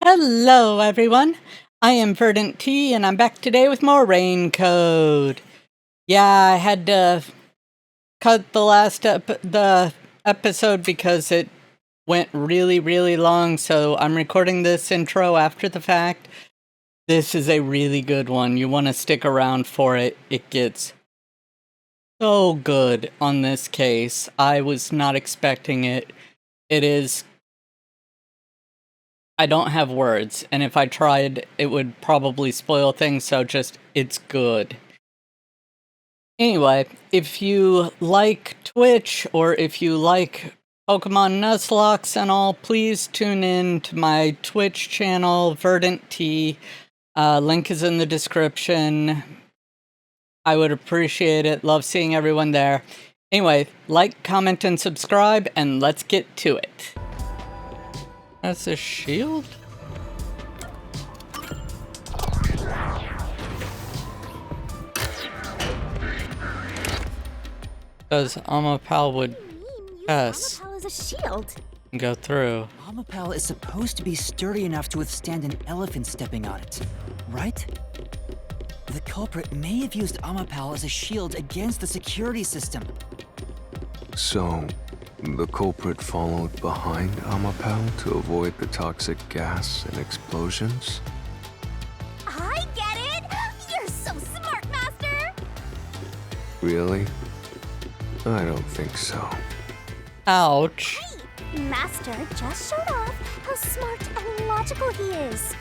Hello, everyone. I am VerdantTea, and I'm back today with more rain code. Yeah, I had to cut the episode because it went really long, so I'm recording this intro after the fact. This is a really good one. You want to stick around for it. It gets so good on this case. I was not expecting it. I don't have words, and if I tried, it would probably spoil things, so it's good. Anyway, if you like Twitch, or if you like Pokemon Nuzlocke and all, please tune in to my Twitch channel, VerdantTea. Link is in the description. I would appreciate it. Love seeing everyone there. Anyway, like, comment, and subscribe, and let's get to it. That's a shield? Because Ama-pal would pass Ama-pal is a shield. and go through. Ama-pal is supposed to be sturdy enough to withstand an elephant stepping on it, right? The culprit may have used Ama-pal as a shield against the security system. So, the culprit followed behind Ama-pal to avoid the toxic gas and explosions? I get it! You're so smart, Master! Really? I don't think so. Ouch. Hey! Master just showed off how smart and logical he is.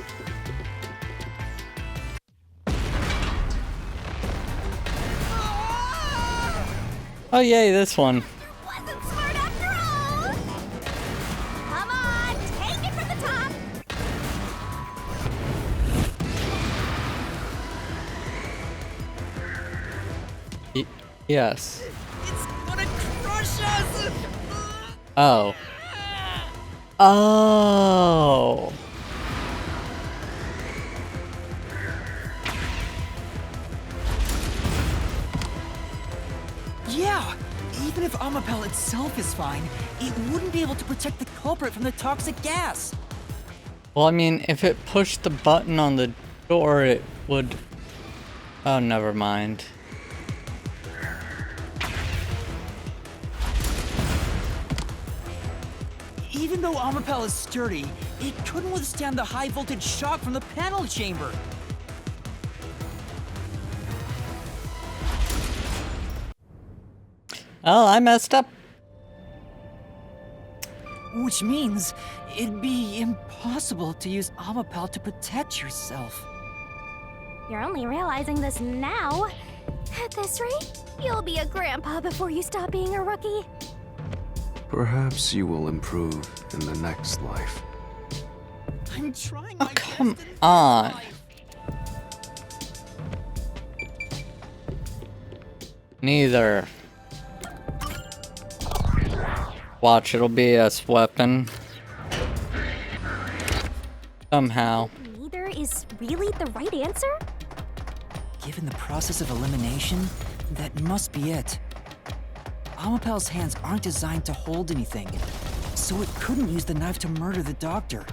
Oh yay, this one. Wasn't smart after all! Come on, take it from the top! Yes. It's gonna crush us! Oh. Oh. Yeah! Even if Ama-pal itself is fine, it wouldn't be able to protect the culprit from the toxic gas. Well, I mean, if it pushed the button on the door, it would... Oh, never mind. Even though Ama-pal is sturdy, it couldn't withstand the high voltage shock from the panel chamber. Oh, I messed up. Which means it'd be impossible to use Ama-pal to protect yourself. You're only realizing this now. At this rate, you'll be a grandpa before you stop being a rookie. Perhaps you will improve in the next life. I'm trying Oh, my come best in this on. life. Neither. Watch, it'll be a weapon. Somehow. Neither is really the right answer? Given the process of elimination, that must be it. Ama-pal's hands aren't designed to hold anything, so it couldn't use the knife to murder the doctor.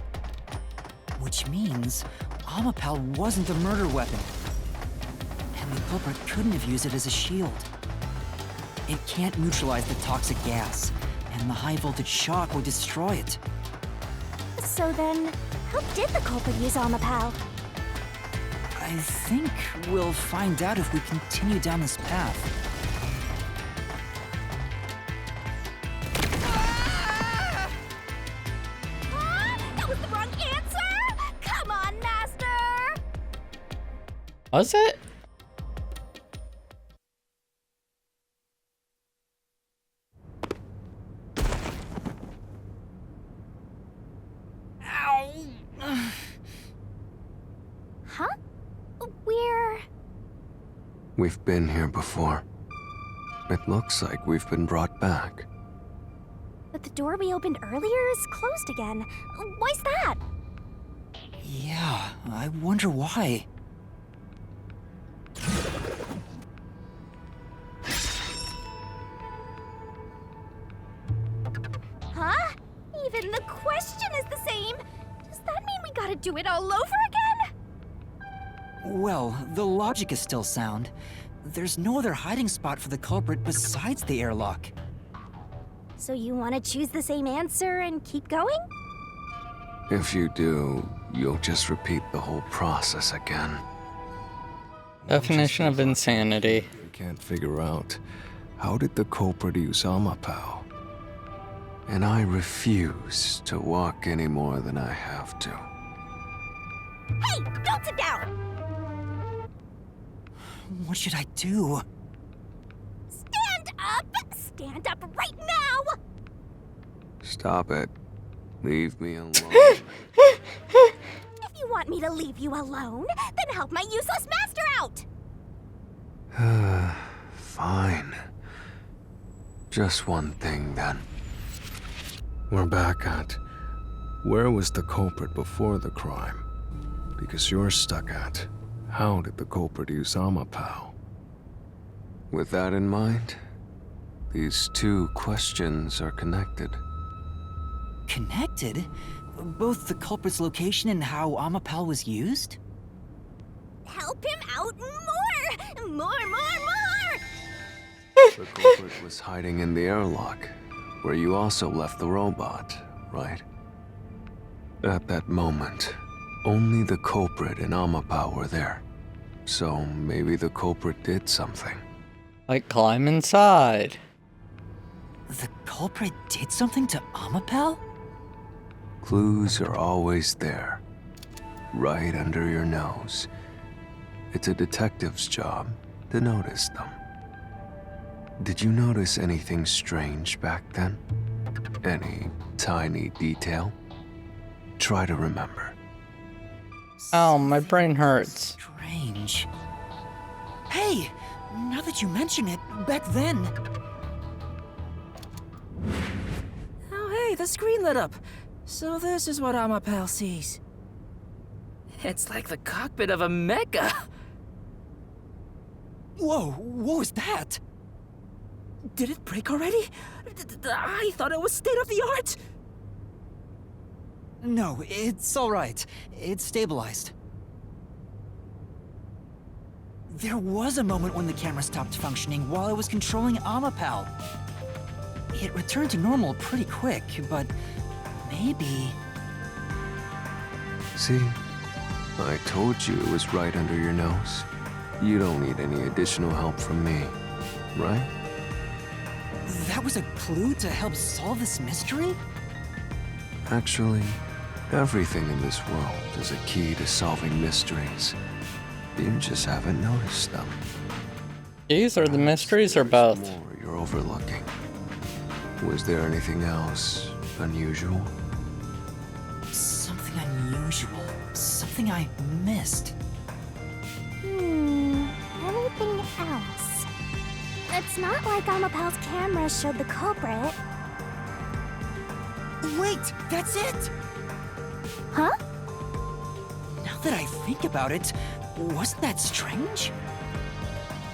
Which means Ama-pal wasn't a murder weapon. And the culprit couldn't have used it as a shield. It can't neutralize the toxic gas, and the high voltage shock would destroy it. So then, how did the culprit use Ama-pal? I think we'll find out if we continue down this path. That was the wrong answer! Come on, Master! Was it? Huh? We're... We've been here before. It looks like we've been brought back. But the door we opened earlier is closed again. Why's that? Yeah, I wonder why. Huh? Even the question is the same. Does that mean we gotta do it all over again? Well, the logic is still sound. There's no other hiding spot for the culprit besides the airlock. So you want to choose the same answer and keep going? If you do, you'll just repeat the whole process again. Definition of insanity. I can't figure out, how did the culprit use Ama-pal? And I refuse to walk any more than I have to. Hey, don't sit down! What should I do? Stand up! Stand up right now! Stop it. Leave me alone. If you want me to leave you alone, then help my useless master out! Fine. Just one thing then. We're back at, where was the culprit before the crime? Because you're stuck at, how did the culprit use Ama-pal? With that in mind, these two questions are connected. Connected? Both the culprit's location and how Ama-pal was used? Help him out more! More! The culprit was hiding in the airlock, where you also left the robot, right? At that moment, only the culprit and Ama-pal were there. So maybe the culprit did something. Like climb inside. The culprit did something to Ama-pal? Clues are always there, right under your nose. It's a detective's job to notice them. Did you notice anything strange back then? Any tiny detail? Try to remember. Oh, my brain hurts. Strange. Hey! Now that you mention it, back then... Oh hey, the screen lit up. So this is what Ama-pal sees. It's like the cockpit of a mecha. Whoa, what was that? Did it break already? I thought it was state-of-the-art. No, it's alright. It's stabilized. There was a moment when the camera stopped functioning while I was controlling Ama-pal. It returned to normal pretty quick, but maybe... See? I told you it was right under your nose. You don't need any additional help from me, right? That was a clue to help solve this mystery? Actually, everything in this world is a key to solving mysteries. You just haven't noticed them. These are the mysteries or both? More you're overlooking. Was there anything else unusual? Something unusual. Something I missed. Anything else? It's not like Ama-pal's camera showed the culprit. Wait, that's it! Huh? Now that I think about it, wasn't that strange?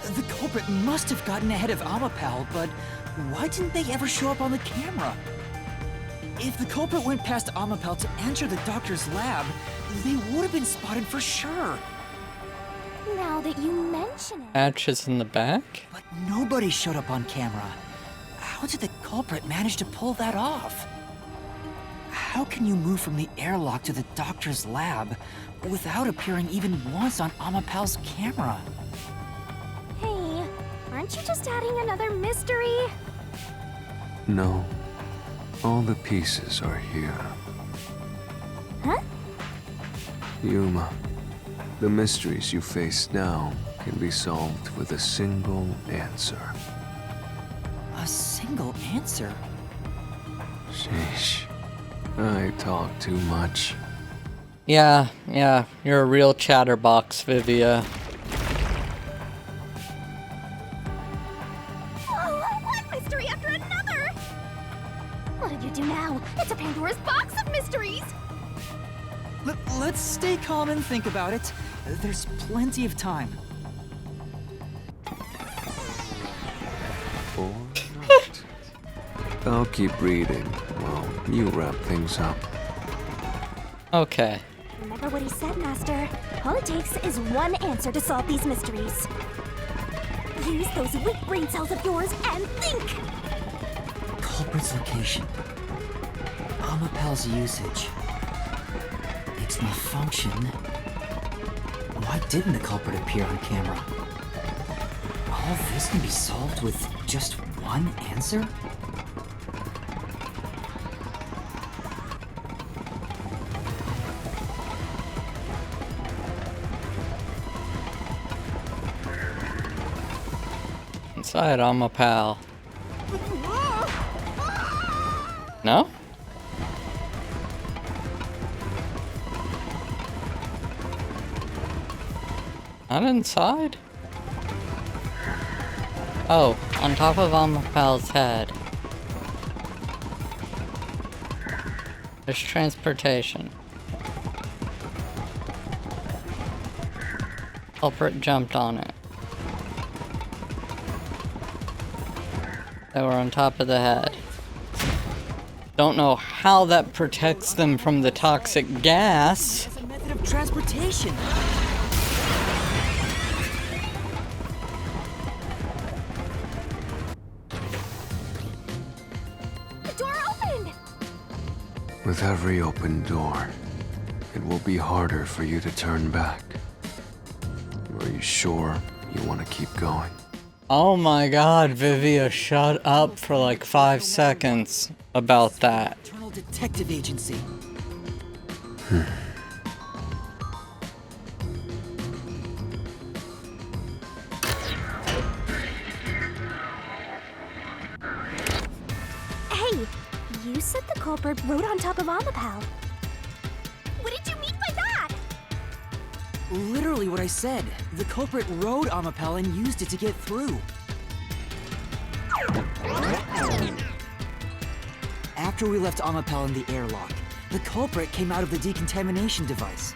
The culprit must have gotten ahead of Ama-pal, but why didn't they ever show up on the camera? If the culprit went past Ama-pal to enter the doctor's lab, they would have been spotted for sure. Now that you mention it. Patches in the back? But nobody showed up on camera. How did the culprit manage to pull that off? How can you move from the airlock to the doctor's lab without appearing even once on Ama-pal's camera? Hey, aren't you just adding another mystery? No. All the pieces are here. Huh? Yuma, the mysteries you face now can be solved with a single answer. A single answer? Sheesh. I talk too much. Yeah, you're a real chatterbox, Vivia. Oh, one mystery after another! What did you do now? It's a Pandora's box of mysteries! Let's stay calm and think about it. There's plenty of time. Or not. I'll keep reading while you wrap things up. Okay. Remember what he said, Master. All it takes is one answer to solve these mysteries. Use those weak brain cells of yours and think! Culprit's location. Ama-pal's usage. Its malfunction. Why didn't the culprit appear on camera? All this can be solved with just one answer? Inside Ama-pal. No? Not inside? Oh, on top of Ama-pal's head. There's transportation. Culprit jumped on it. They were on top of the head. Don't know how that protects them from the toxic gas. It's a method of transportation. The door opened! With every open door, it will be harder for you to turn back. Are you sure you want to keep going? Oh my god, Vivia, shut up for like 5 seconds about that. Internal Detective Agency. Hey, you said the culprit rode on top of Ama-pal. What did you mean by that? Literally what I said. The culprit rode Ama-pal and used it to get through. After we left Ama-pal in the airlock, the culprit came out of the decontamination device.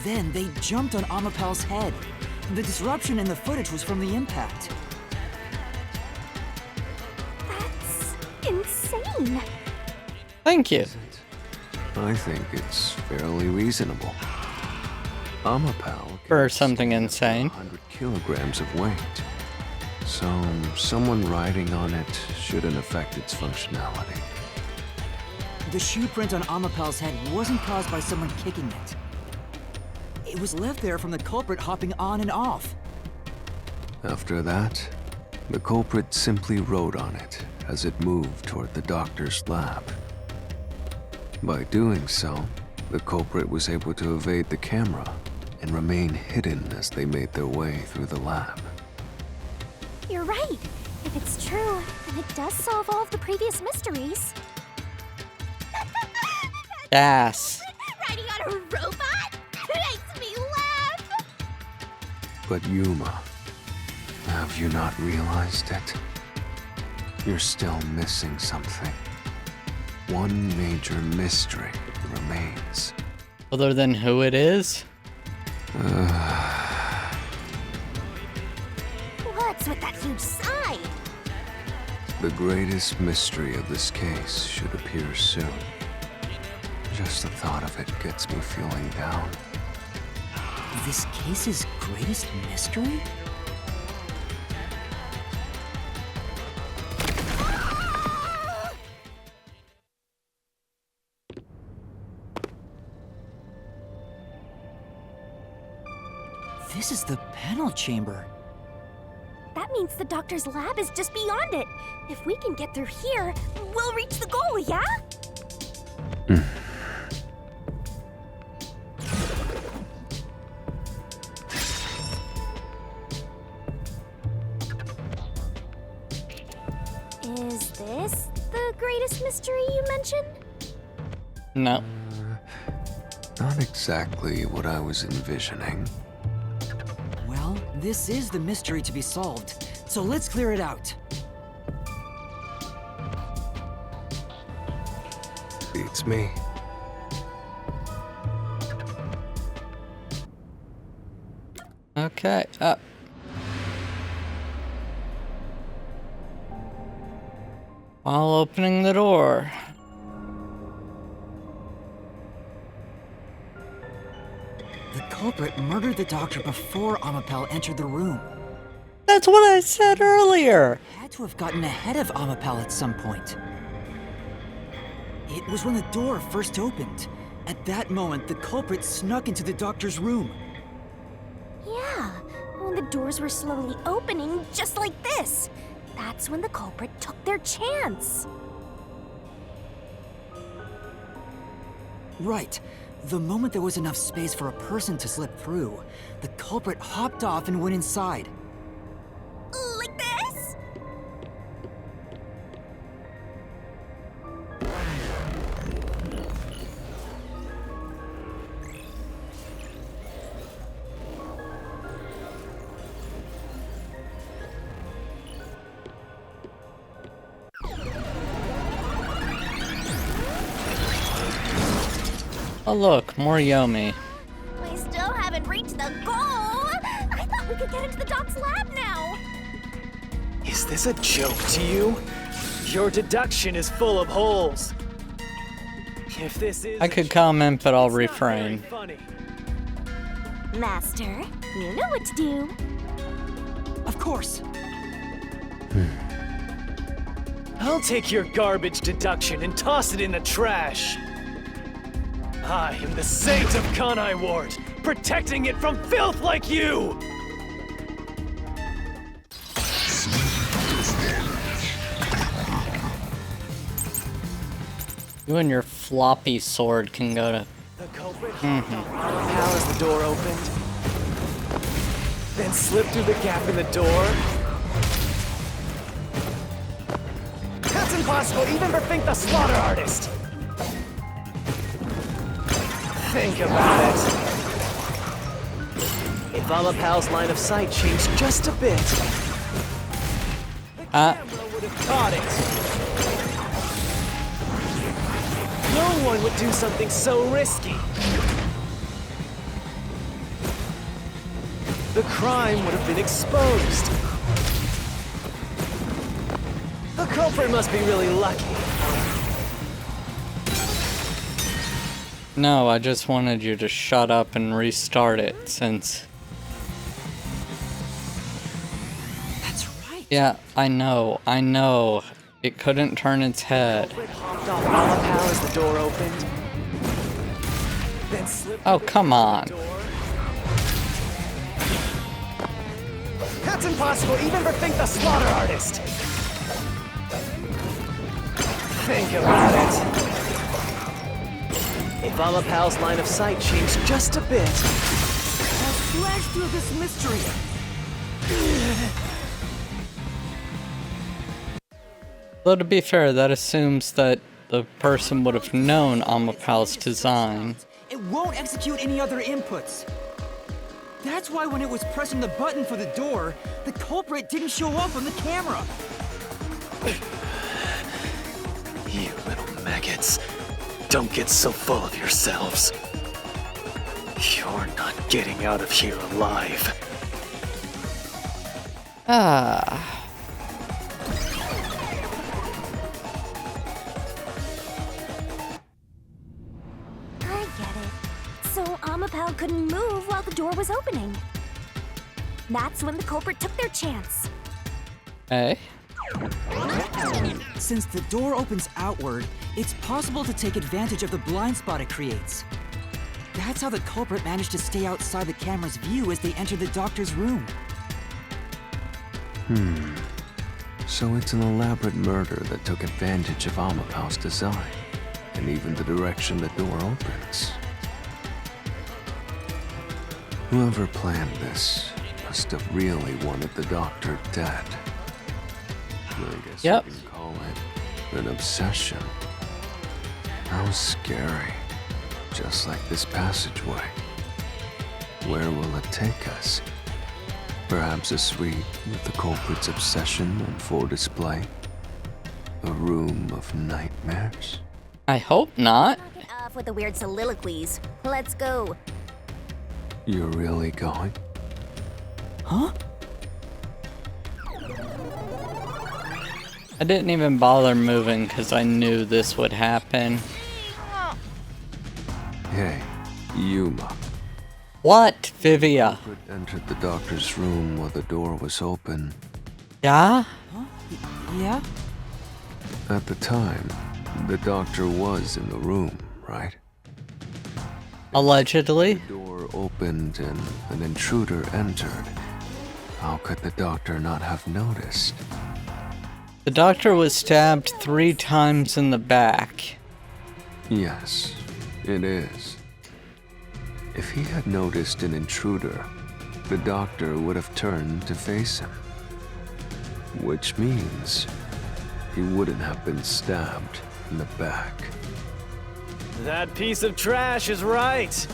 Then they jumped on Ama-pal's head. The disruption in the footage was from the impact. That's insane. Thank you. I think it's fairly reasonable. Ama-pal can For something stand insane. 100 kilograms of weight. So someone riding on it shouldn't affect its functionality. The shoe print on Ama-pal's head wasn't caused by someone kicking it. It was left there from the culprit hopping on and off. After that, the culprit simply rode on it as it moved toward the doctor's lab. By doing so, the culprit was able to evade the camera and remain hidden as they made their way through the lab. You're right. If it's true, then it does solve all of the previous mysteries. Gas. Riding on a robot? Makes me laugh! But Yuma, have you not realized it? You're still missing something. One major mystery remains. Other than who it is? What's with that huge sigh? The greatest mystery of this case should appear soon. Just the thought of it gets me feeling down. This case's greatest mystery? This is the panel chamber. That means the doctor's lab is just beyond it. If we can get through here, we'll reach the goal, yeah? Is this the greatest mystery you mentioned? No. Not exactly what I was envisioning. Well, this is the mystery to be solved, so let's clear it out. Beats me. Okay, up. While opening the door. The culprit murdered the doctor before Ama-pal entered the room. That's what I said earlier. Had to have gotten ahead of Ama-pal at some point. It was when the door first opened. At that moment, the culprit snuck into the doctor's room. Yeah, when the doors were slowly opening, just like this. That's when the culprit took their chance. Right. The moment there was enough space for a person to slip through, the culprit hopped off and went inside. Like this? Oh look, more Yomi. We still haven't reached the goal! I thought we could get into the doc's lab now! Is this a joke to you? Your deduction is full of holes. If this is I could comment, but I'll refrain. funny. Master, you know what to do. Of course. I'll take your garbage deduction and toss it in the trash. I am the saint of Kanai Ward, protecting it from filth like you! You and your floppy sword can go to... The culprit How as the door opened, then slipped through the gap in the door. That's impossible even for Fink the Slaughter Artist! Think about it. If Ama-pal's line of sight changed just a bit, the camera would have caught it. No one would do something so risky. The crime would have been exposed. The culprit must be really lucky. No, I just wanted you to shut up and restart it, since... That's right. Yeah, I know. It couldn't turn its head. The culprit hopped off Ama-pal as the door opened. Then slipped Oh, through the come gap on. in the door. That's impossible even for Fink the Slaughter Artist. Think about it. If Ama-pal's line of sight changed just a bit, Now slash through this mystery. Though to be fair, that assumes that the person would have known Ama-pal's design. It won't execute any other inputs. That's why when it was pressing the button for the door, the culprit didn't show up on the camera. you little maggots, don't get so full of yourselves. You're not getting out of here alive. Ah. I get it. So Ama-pal couldn't move while the door was opening. That's when the culprit took their chance. Hey? Since the door opens outward, it's possible to take advantage of the blind spot it creates. That's how the culprit managed to stay outside the camera's view as they entered the doctor's room. So it's an elaborate murder that took advantage of Ama-pal's design, and even the direction the door opens. Whoever planned this must have really wanted the doctor dead. I guess Yep. you can call it an obsession. How scary. Just like this passageway. Where will it take us? Perhaps a suite with the culprit's obsession on full display? A room of nightmares? I hope not. Knock it off with the weird soliloquies. Let's go. You're really going? Huh? I didn't even bother moving because I knew this would happen. Hey, Yuma. What, Vivia? Culprit entered the doctor's room while the door was open. Yeah? Yeah? At the time, the doctor was in the room, right? Allegedly. The door opened and an intruder entered. How could the doctor not have noticed? The doctor was stabbed 3 times in the back. Yes, it is. If he had noticed an intruder, the doctor would have turned to face him. Which means he wouldn't have been stabbed in the back. That piece of trash is right.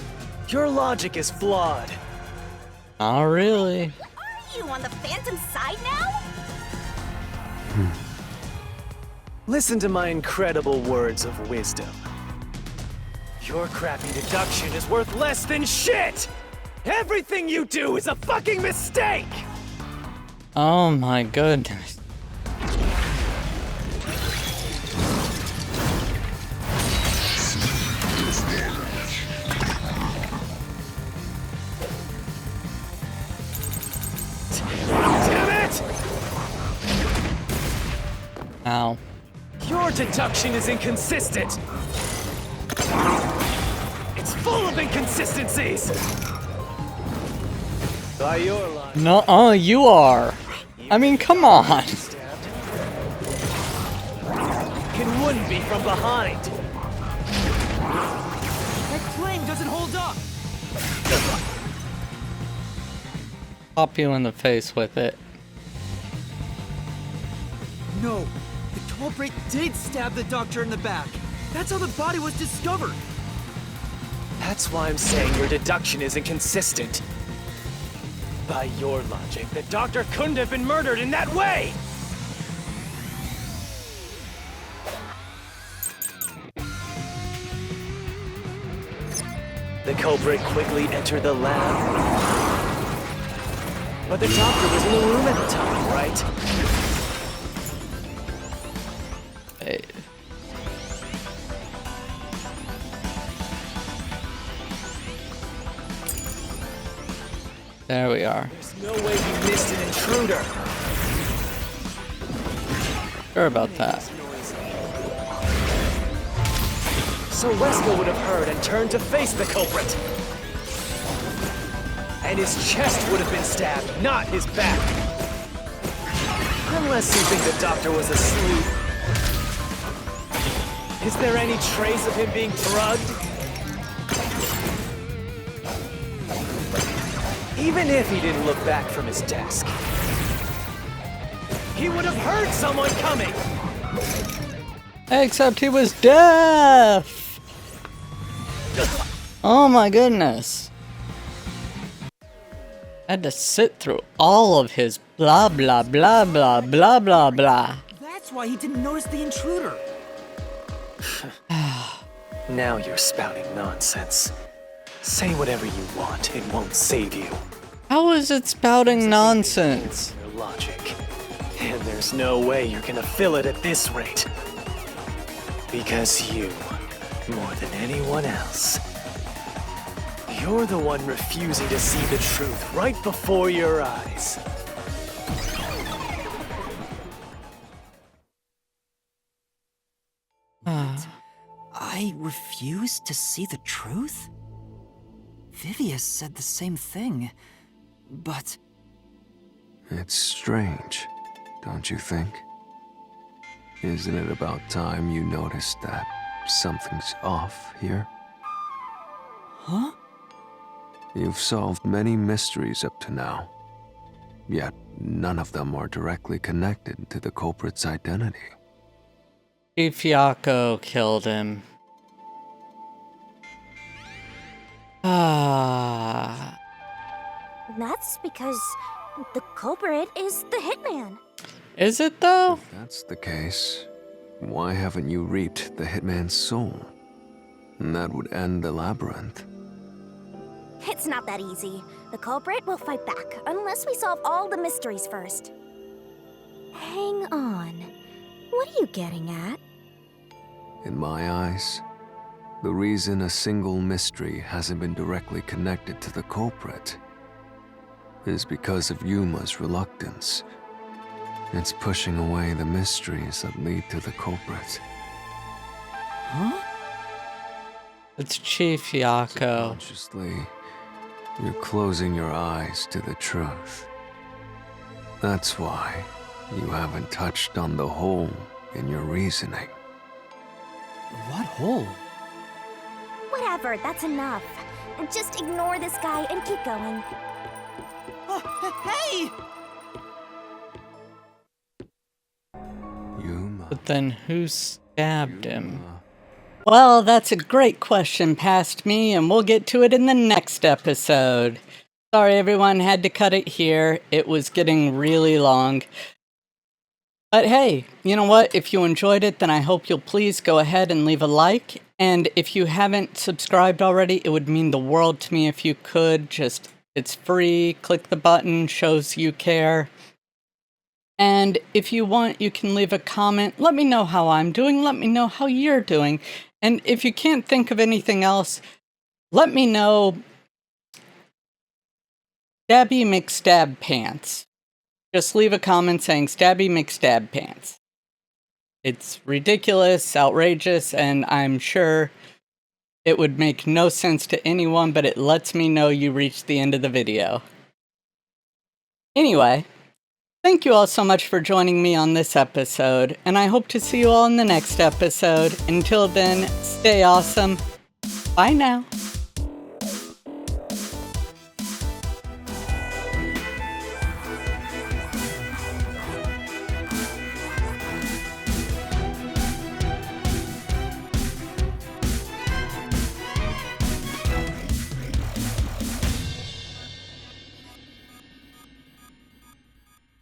Your logic is flawed. Not really. Are you on the Phantom's side now? Listen to my incredible words of wisdom. Your crappy deduction is worth less than shit! Everything you do is a fucking mistake! Oh my goodness. Damn it! Ow. Your deduction is inconsistent! It's full of inconsistencies! By your line, No, you are. I mean, come on. stabbed. It wouldn't be from behind. That claim doesn't hold up! Pop you in the face with it. No, the culprit did stab the doctor in the back. That's how the body was discovered. That's why I'm saying your deduction is inconsistent. By your logic, the doctor couldn't have been murdered in that way! The culprit quickly entered the lab. But the doctor was in the room at the time, right? Hey. There we are. There's no way he missed an intruder. Sure about that. So Wesker would have heard and turned to face the culprit. And his chest would have been stabbed, not his back. Unless you think the doctor was asleep. Is there any trace of him being drugged? Even if he didn't look back from his desk, he would have heard someone coming! Except he was deaf! Oh my goodness. I had to sit through all of his blah blah blah blah blah blah blah. That's why he didn't notice the intruder. Now you're spouting nonsense. Say whatever you want, it won't save you. How is it spouting nonsense? Your logic. And there's no way you're gonna fill it at this rate. Because you, more than anyone else, you're the one refusing to see the truth right before your eyes. I refuse to see the truth? Vivia said the same thing, but... It's strange, don't you think? Isn't it about time you noticed that something's off here? Huh? You've solved many mysteries up to now, yet none of them are directly connected to the culprit's identity. Ifyako killed him. Ah. That's because the culprit is the hitman. Is it though? If that's the case, why haven't you reaped the hitman's soul? And that would end the labyrinth. It's not that easy. The culprit will fight back, unless we solve all the mysteries first. Hang on. What are you getting at? In my eyes, The reason a single mystery hasn't been directly connected to the culprit is because of Yuma's reluctance. It's pushing away the mysteries that lead to the culprit. Huh? It's Chief Yako. Consciously, you're closing your eyes to the truth. That's why you haven't touched on the hole in your reasoning. What hole? Whatever, that's enough. Just ignore this guy and keep going. Hey! Yuma. But then who stabbed him? Well, that's a great question past me, and we'll get to it in the next episode. Sorry everyone had to cut it here. It was getting really long. But hey, you know what? If you enjoyed it, then I hope you'll please go ahead and leave a like. And if you haven't subscribed already, it would mean the world to me if you could. Just, it's free. Click the button, shows you care. And if you want, you can leave a comment. Let me know how I'm doing. Let me know how you're doing. And if you can't think of anything else, let me know. Stabby McStab Pants. Just leave a comment saying Stabby McStab Pants. It's ridiculous, outrageous, and I'm sure it would make no sense to anyone, but it lets me know you reached the end of the video. Anyway, thank you all so much for joining me on this episode, and I hope to see you all in the next episode. Until then, stay awesome. Bye now.